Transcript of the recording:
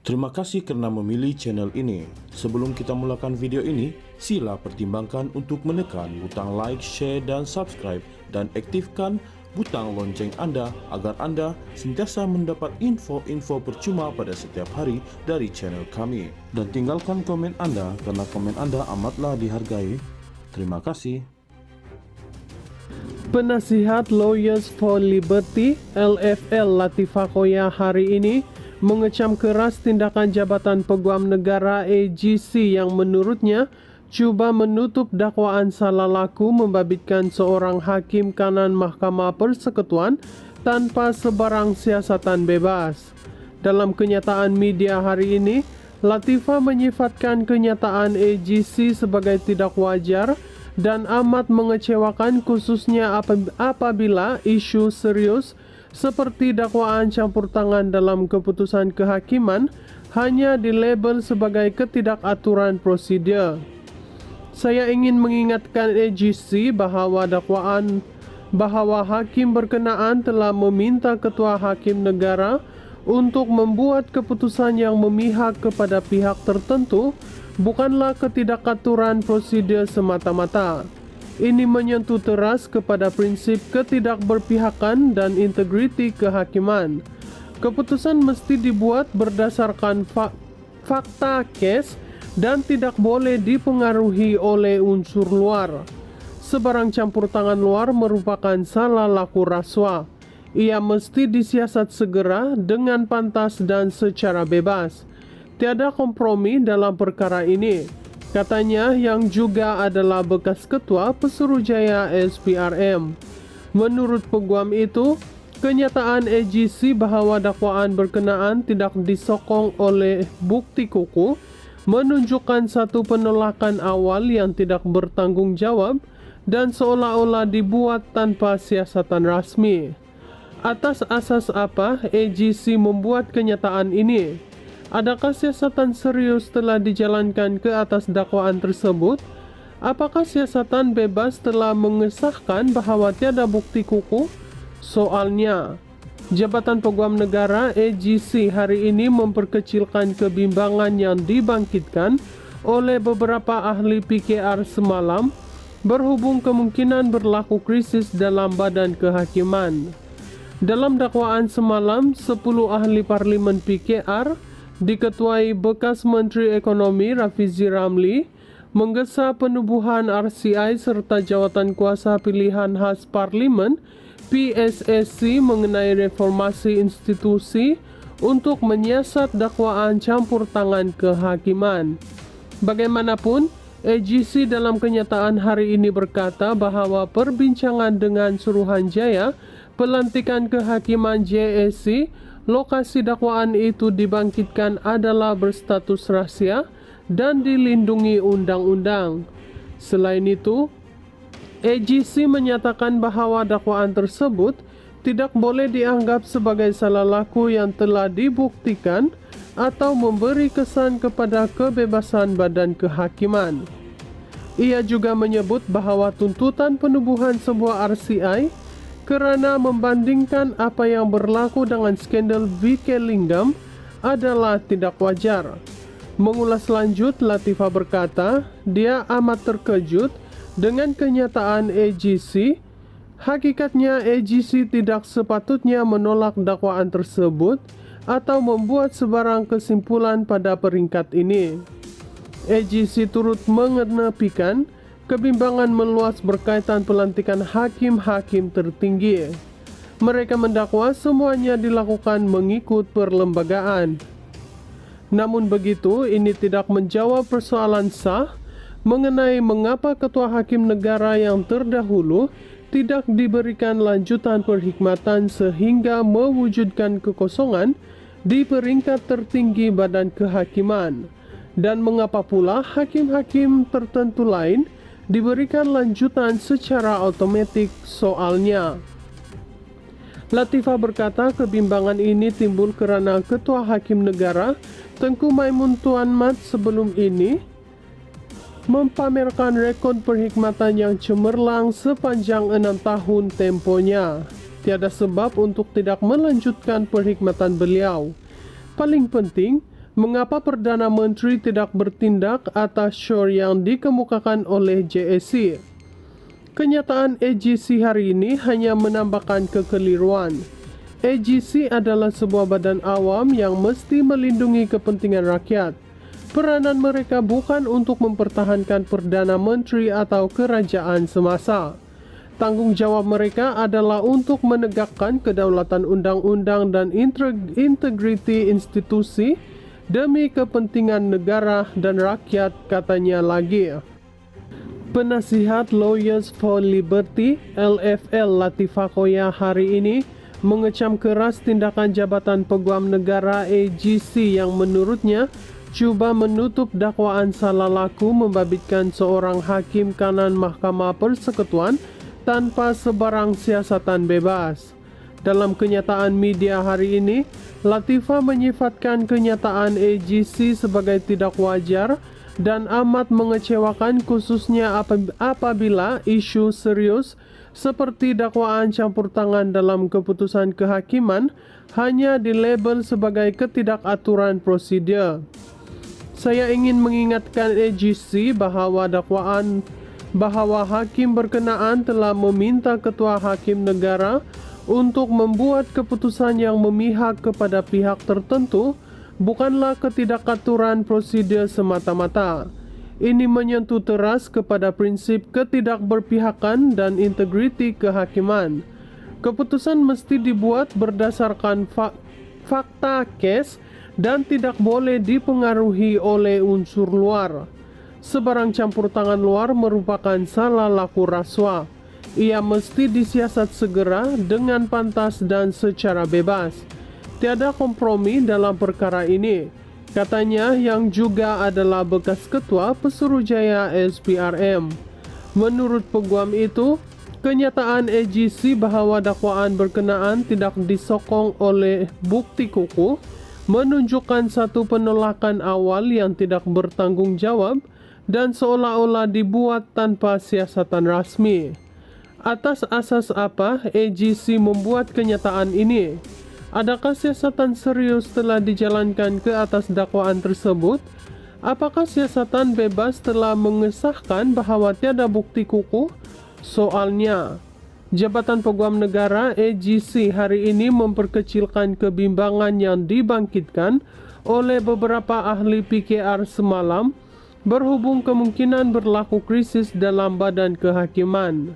Terima kasih karena memilih channel ini. Sebelum kita mulakan video ini, sila pertimbangkan untuk menekan butang like, share, dan subscribe, dan aktifkan butang lonceng Anda agar Anda sentiasa mendapat info-info percuma pada setiap hari dari channel kami. Dan tinggalkan komen Anda karena komen Anda amatlah dihargai. Terima kasih. Penasihat Lawyers for Liberty (LFL) Latifah Koya hari ini mengecam keras tindakan Jabatan Peguam Negara AGC yang menurutnya cuba menutup dakwaan salah laku membabitkan seorang hakim kanan Mahkamah Persekutuan tanpa sebarang siasatan bebas. Dalam kenyataan media hari ini, Latifah menyifatkan kenyataan AGC sebagai tidak wajar dan amat mengecewakan, khususnya apabila isu serius seperti dakwaan campur tangan dalam keputusan kehakiman hanya dilabel sebagai ketidakaturan prosedur. Saya ingin mengingatkan AGC bahwa hakim berkenaan telah meminta Ketua Hakim Negara untuk membuat keputusan yang memihak kepada pihak tertentu, bukanlah ketidakaturan prosedur semata-mata. Ini menyentuh teras kepada prinsip ketidakberpihakan dan integriti kehakiman. Keputusan mesti dibuat berdasarkan fakta kes dan tidak boleh dipengaruhi oleh unsur luar. Sebarang campur tangan luar merupakan salah laku rasuah. Ia mesti disiasat segera dengan pantas dan secara bebas. Tiada kompromi dalam perkara ini, katanya, yang juga adalah bekas ketua Pesuruhjaya SPRM. Menurut peguam itu, kenyataan AGC bahwa dakwaan berkenaan tidak disokong oleh bukti kukuh menunjukkan satu penolakan awal yang tidak bertanggung jawab dan seolah-olah dibuat tanpa siasatan rasmi. Atas asas apa AGC membuat kenyataan ini? Adakah siasatan serius telah dijalankan ke atas dakwaan tersebut? Apakah siasatan bebas telah mengesahkan bahwa tiada bukti kukuh? Soalnya, Jabatan Peguam Negara AGC hari ini memperkecilkan kebimbangan yang dibangkitkan oleh beberapa ahli PKR semalam berhubung kemungkinan berlaku krisis dalam badan kehakiman. Dalam dakwaan semalam, 10 ahli parlimen PKR diketuai bekas Menteri Ekonomi Rafizi Ramli menggesa penubuhan RCI serta jawatan kuasa pilihan khas parlimen PSSC mengenai reformasi institusi untuk menyiasat dakwaan campur tangan kehakiman. Bagaimanapun, AGC dalam kenyataan hari ini berkata bahwa perbincangan dengan Suruhanjaya pelantikan kehakiman JSC lokasi dakwaan itu dibangkitkan adalah berstatus rahasia dan dilindungi undang-undang. Selain itu, AGC menyatakan bahwa dakwaan tersebut tidak boleh dianggap sebagai salah laku yang telah dibuktikan atau memberi kesan kepada kebebasan badan kehakiman. Ia juga menyebut bahwa tuntutan penubuhan sebuah RCI kerana membandingkan apa yang berlaku dengan skandal VK Lingam adalah tidak wajar. Mengulas lanjut, Latifah berkata, dia amat terkejut dengan kenyataan AGC. Hakikatnya AGC tidak sepatutnya menolak dakwaan tersebut atau membuat sebarang kesimpulan pada peringkat ini. AGC turut mengenepikan kebimbangan meluas berkaitan pelantikan hakim-hakim tertinggi. Mereka mendakwa semuanya dilakukan mengikut perlembagaan. Namun begitu, ini tidak menjawab persoalan sah mengenai mengapa Ketua Hakim Negara yang terdahulu tidak diberikan lanjutan perkhidmatan sehingga mewujudkan kekosongan di peringkat tertinggi badan kehakiman, dan mengapa pula hakim-hakim tertentu lain diberikan lanjutan secara otomatis soalnya. Latifah berkata kebimbangan ini timbul kerana Ketua Hakim Negara Tengku Maimun Tuan Mat sebelum ini mempamerkan rekod perkhidmatan yang cemerlang sepanjang 6 tahun temponya. Tiada sebab untuk tidak melanjutkan perkhidmatan beliau. Paling penting, Mengapa Perdana Menteri tidak bertindak atas show yang dikemukakan oleh JSC? Kenyataan AGC hari ini hanya menambahkan kekeliruan. AGC adalah sebuah badan awam yang mesti melindungi kepentingan rakyat. Peranan mereka bukan untuk mempertahankan Perdana Menteri atau kerajaan semasa. Tanggung jawab mereka adalah untuk menegakkan kedaulatan undang-undang dan integriti institusi demi kepentingan negara dan rakyat, katanya lagi. Penasihat Lawyers for Liberty (LFL) Latifah Koya hari ini mengecam keras tindakan Jabatan Peguam Negara AGC yang menurutnya cuba menutup dakwaan salah laku membabitkan seorang hakim kanan Mahkamah Persekutuan tanpa sebarang siasatan bebas. Dalam kenyataan media hari ini, Latifah menyifatkan kenyataan AGC sebagai tidak wajar dan amat mengecewakan, khususnya apabila isu serius seperti dakwaan campur tangan dalam keputusan kehakiman hanya dilabel sebagai ketidakaturan prosedur. Saya ingin mengingatkan AGC bahwa hakim berkenaan telah meminta Ketua Hakim Negara untuk membuat keputusan yang memihak kepada pihak tertentu, bukanlah ketidakaturan prosedur semata-mata. Ini menyentuh teras kepada prinsip ketidakberpihakan dan integriti kehakiman. Keputusan mesti dibuat berdasarkan fakta kes dan tidak boleh dipengaruhi oleh unsur luar. Sebarang campur tangan luar merupakan salah laku rasuah. Ia mesti disiasat segera dengan pantas dan secara bebas. Tiada kompromi dalam perkara ini, katanya, yang juga adalah bekas ketua Pesuruhjaya SPRM. Menurut peguam itu, kenyataan AGC bahwa dakwaan berkenaan tidak disokong oleh bukti kukuh menunjukkan satu penolakan awal yang tidak bertanggung jawab dan seolah-olah dibuat tanpa siasatan rasmi. Atas asas apa AGC membuat kenyataan ini? Adakah siasatan serius telah dijalankan ke atas dakwaan tersebut? Apakah siasatan bebas telah mengesahkan bahwa tiada bukti kukuh? Soalnya, Jabatan Peguam Negara AGC hari ini memperkecilkan kebimbangan yang dibangkitkan oleh beberapa ahli PKR semalam berhubung kemungkinan berlaku krisis dalam badan kehakiman.